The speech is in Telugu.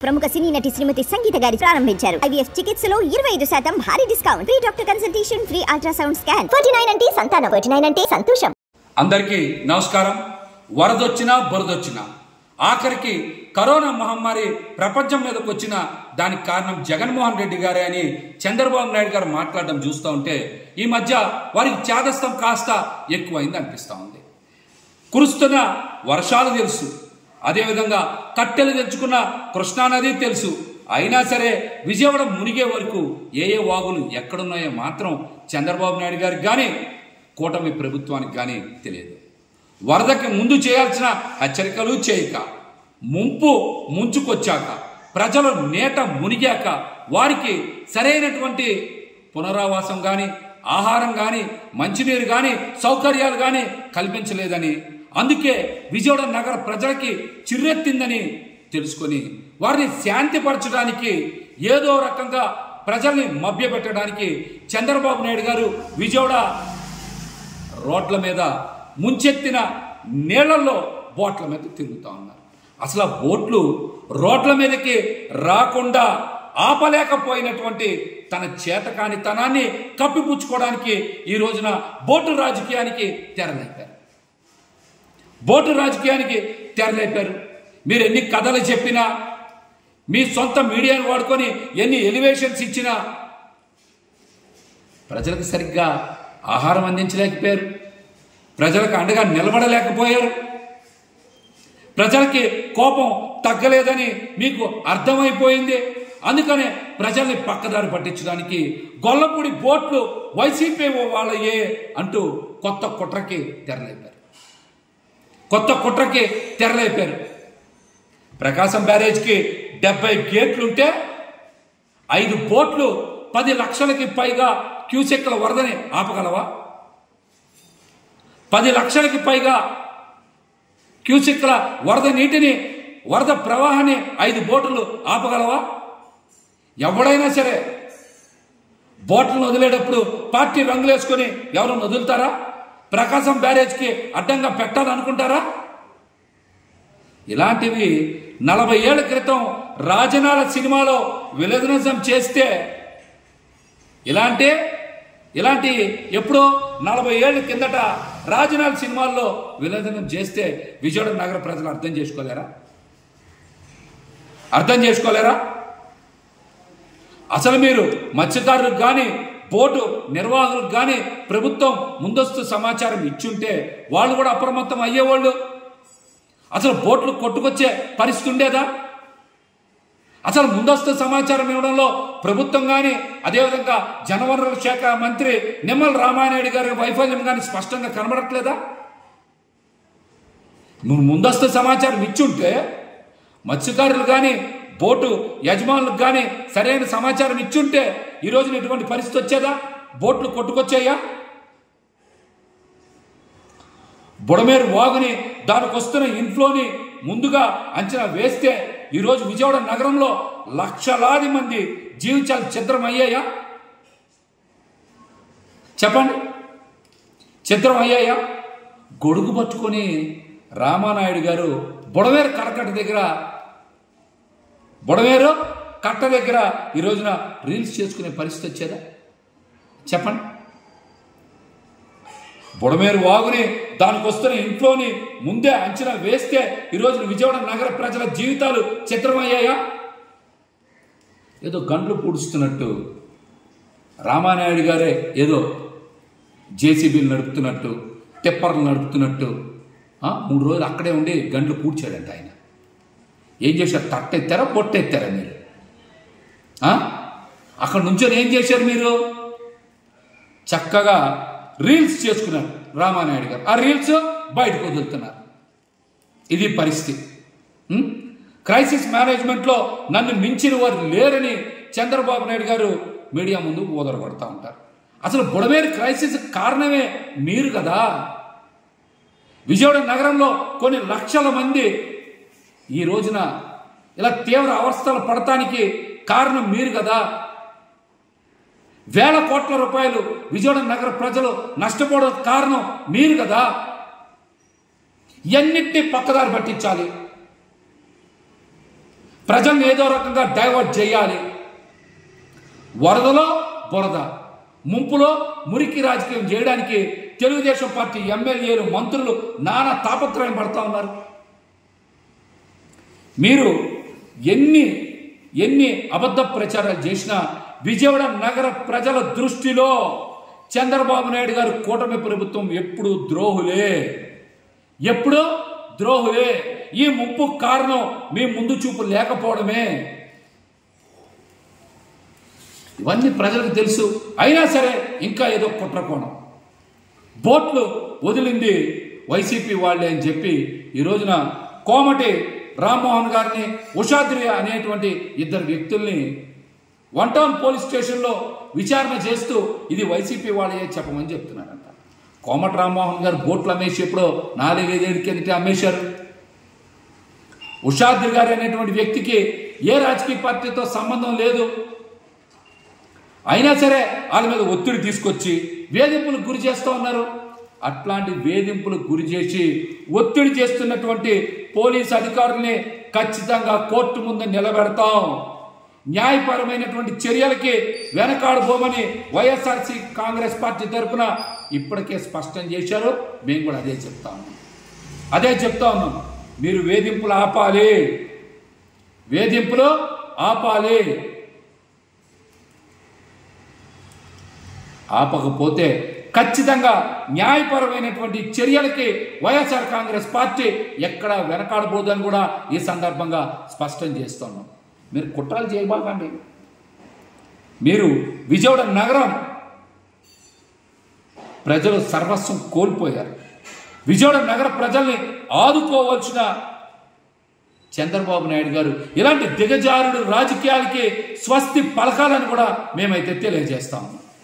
ప్రముఖ సినీ నటి శ్రీమతి సంగీత గారి ప్రారంభించారు. IVF చికిత్సలో 25% భారీ discount, free doctor consultation, free ultrasound scan. 49 అంటే సంతానం, 49 అంటే సంతోషం. అందరికీ నమస్కారం. వరదొచ్చినా బురదొచ్చినా ఆఖరికి కరోనా మహమ్మారి ప్రపంచం మీదకి వచ్చిన దానికి కారణం జగన్మోహన్ రెడ్డి గారే అని చంద్రబాబు నాయుడు గారు మాట్లాడడం చూస్తూ ఉంటే ఈ మధ్య వారికి చేదస్తం కాస్త ఎక్కువైంది అనిపిస్తూ ఉంది. కురుస్తున్న వర్షాలు తెలుసు, అదేవిధంగా కట్టెలు తెచ్చుకున్న కృష్ణానది తెలుసు. అయినా సరే విజయవాడ మునిగే వరకు ఏ వాగులు ఎక్కడున్నాయో మాత్రం చంద్రబాబు నాయుడు గారికి కానీ కూటమి ప్రభుత్వానికి కానీ తెలియదు. వరదకి ముందు చేయాల్సిన హెచ్చరికలు చేయక, ముంపు ముంచుకొచ్చాక, ప్రజలు నేట మునిగాక వారికి సరైనటువంటి పునరావాసం కానీ, ఆహారం కానీ, మంచినీరు కానీ, సౌకర్యాలు కానీ కల్పించలేదని, అందుకే విజయవాడ నగర ప్రజలకి చిర్రెత్తిందని తెలుసుకొని వారిని శాంతిపరచడానికి ఏదో రకంగా ప్రజల్ని మభ్యపెట్టడానికి చంద్రబాబు నాయుడు గారు విజయవాడ రోడ్ల మీద ముంచెత్తిన నీళ్లలో బోట్ల మీద తిరుగుతూ ఉన్నారు. అసలు ఆ బోట్లు రోడ్ల మీదకి రాకుండా ఆపలేకపోయినటువంటి తన చేతకానితనాన్ని కప్పిపుచ్చుకోవడానికి ఈ రోజున బోటు రాజకీయానికి తెరలేపారు. బోటు రాజకీయానికి తెరలేపారు. మీరు ఎన్ని కథలు చెప్పినా, మీ సొంత మీడియాను వాడుకొని ఎన్ని ఎలివేషన్స్ ఇచ్చినా ప్రజలకు సరిగ్గా ఆహారం అందించలేకపోయారు, ప్రజలకు అండగా నిలబడలేకపోయారు. ప్రజలకి కోపం తగ్గలేదని మీకు అర్థమైపోయింది. అందుకనే ప్రజల్ని పక్కదారి పట్టించడానికి గొల్లపూడి బోట్లు వైసీపీ వాళ్ళయే అంటూ కొత్త కుట్రకి తెరలేపారు. ప్రకాశం బ్యారేజ్కి 70 గేట్లుంటే 5 బోట్లు 10 లక్షలకి పైగా క్యూసెక్ల వరదని ఆపగలవా? 10 లక్షలకి పైగా క్యూసెక్ల వరద నీటిని, వరద ప్రవాహాన్ని 5 బోట్లు ఆపగలవా? ఎవడైనా సరే బోట్లను వదిలేటప్పుడు పార్టీ రంగులు వేసుకొని ఎవరు వదులుతారా? ప్రకాశం బ్యారేజ్కి అడ్డంగా పెట్టాలనుకుంటారా? ఇలాంటివి 40 ఏళ్ల క్రితం రాజనాల సినిమాలో విలనిజం చేస్తే, ఇలాంటి ఎప్పుడో 40 ఏళ్ల కిందట రాజనాల సినిమాల్లో విలనిజం చేస్తే విజయవాడ నగర ప్రజలు అర్థం చేసుకోలేరా? అసలు మీరు మత్స్యకారులకు కానీ, బోటు నిర్వాహకులకు కానీ ప్రభుత్వం ముందస్తు సమాచారం ఇచ్చుంటే వాళ్ళు కూడా అప్రమత్తం అయ్యేవాళ్ళు. అసలు బోట్లు కొట్టుకొచ్చే పరిస్థితి ఉండేదా? అసలు ముందస్తు సమాచారం ఇవ్వడంలో ప్రభుత్వం కానీ, అదేవిధంగా జలవనరుల శాఖ మంత్రి నిమ్మల రామానాయుడు గారి వైఫల్యం కానీ స్పష్టంగా కనబడట్లేదా? నువ్వు ముందస్తు సమాచారం ఇచ్చుంటే మత్స్యకారులు కానీ, బోటు యజమానులకు కానీ సరైన సమాచారం ఇచ్చుంటే ఈ రోజున ఎటువంటి పరిస్థితి వచ్చేదా? బోట్లు కొట్టుకొచ్చాయా? బుడమేరు వాగుని, దానికి వస్తున్న ఇన్ఫ్లోని ముందుగా అంచనా వేస్తే ఈరోజు విజయవాడ నగరంలో లక్షలాది మంది జీవితాలు ఛిద్రమయ్యాయా? చెప్పండి, ఛిద్రమయ్యాయా? గొడుగు పట్టుకొని రామానాయుడు గారు బుడమేరు కట్ట దగ్గర ఈ రోజున రీల్స్ చేసుకునే పరిస్థితి వచ్చేదా? చెప్పండి. బుడమేరు వాగుని, దానికి వస్తున్న ఇంట్లోని ముందే అంచనా వేస్తే ఈ రోజున విజయవాడ నగర ప్రజల జీవితాలు చిత్రమయ్యాయా? ఏదో గంటలు పూడుస్తున్నట్టు రామానాయుడు గారే ఏదో జేసీబీలు నడుపుతున్నట్టు, టిప్పర్లు నడుపుతున్నట్టు 3 రోజులు అక్కడే ఉండి గంటలు పూడ్చాడంట ఆయన. ఏం చేశారు? తట్టెత్తారా, పొట్టెత్తారా మీరు? అక్కడ నుంచొని ఏం చేశారు మీరు? చక్కగా రీల్స్ చేసుకున్నారు రామానాయుడు గారు. ఆ రీల్స్ బయటకు వదులుతున్నారు. ఇది పరిస్థితి. క్రైసిస్ మేనేజ్మెంట్లో నన్ను మించిన వారు లేరని చంద్రబాబు నాయుడు గారు మీడియా ముందు ఓదరగొడతా ఉంటారు. అసలు బుడమేరు క్రైసిస్ కారణమే మీరు కదా. విజయవాడ నగరంలో కొన్ని లక్షల మంది ఈ రోజున ఇలా తీవ్ర అవస్థలు పడటానికి కారణం మీరు కదా. వేల కోట్ల రూపాయలు విజయవాడ నగర ప్రజలు నష్టపోవడం కారణం మీరు కదా. ఇవన్నిటినీ పక్కదారి పట్టించాలి. ప్రజల్ని ఏదో రకంగా డైవర్ట్ చేయాలి. వరదలో బురద, ముంపులో మురికి రాజకీయం చేయడానికి తెలుగుదేశం పార్టీ ఎమ్మెల్యేలు, మంత్రులు నానా తాపత్రయం పడతా ఉన్నారు. మీరు ఎన్ని అబద్ధ ప్రచారాలు చేసినా విజయవాడ నగర ప్రజల దృష్టిలో చంద్రబాబు నాయుడు గారు కూటమి ప్రభుత్వం ఎప్పుడు ద్రోహులే. ఈ ముప్పు కారణం మీ ముందు చూపు లేకపోవడమే. ఇవన్నీ ప్రజలకు తెలుసు. అయినా సరే ఇంకా ఏదో కుట్రకోణం. బోట్లు వదిలింది వైసీపీ వాళ్ళే అని చెప్పి ఈ రోజున కోమటి రామ్మోహన్ గారిని, ఉషాద్రి అనేటువంటి ఇద్దరు వ్యక్తుల్ని వన్ టౌన్ పోలీస్ స్టేషన్లో విచారణ చేస్తూ ఇది వైసీపీ వాళ్ళే చెప్పమని చెప్తున్నారంట. కోమటి రామ్మోహన్ గారు బోట్లు అమ్మేసి ఎప్పుడో 4-5 కిందట అమ్మేశారు. ఉషాద్రి గారు అనేటువంటి వ్యక్తికి ఏ రాజకీయ పార్టీతో సంబంధం లేదు. అయినా సరే వాళ్ళ మీద ఒత్తిడి తీసుకొచ్చి వేధింపులకు గురి చేస్తూ ఉన్నారు. అట్లాంటి వేధింపులకు గురి చేసి ఒత్తిడి చేస్తున్నటువంటి పోలీసు అధికారుల్ని ఖచ్చితంగా కోర్టు ముందు నిలబెడతాం. న్యాయపరమైనటువంటి చర్యలకి వెనకాడబోమని వైఎస్ఆర్సీ కాంగ్రెస్ పార్టీ తరఫున ఇప్పటికే స్పష్టం చేశారు. మేము కూడా అదే చెప్తా ఉన్నాం. మీరు వేధింపులు ఆపాలి. ఆపకపోతే ఖచ్చితంగా న్యాయపరమైనటువంటి చర్యలకి వైఎస్ఆర్ కాంగ్రెస్ పార్టీ ఎక్కడ వెనకాడబోదని కూడా ఈ సందర్భంగా స్పష్టం చేస్తున్నాం. మీరు కుట్రలు చేయబాకండి. మీరు విజయవాడ నగరం ప్రజలు సర్వస్వం కోల్పోయారు. విజయవాడ నగర ప్రజల్ని ఆదుకోవాల్సిన చంద్రబాబు నాయుడు గారు ఇలాంటి దిగజారుడు రాజకీయాలకి స్వస్తి పలకాలని కూడా మేమైతే తెలియజేస్తాము.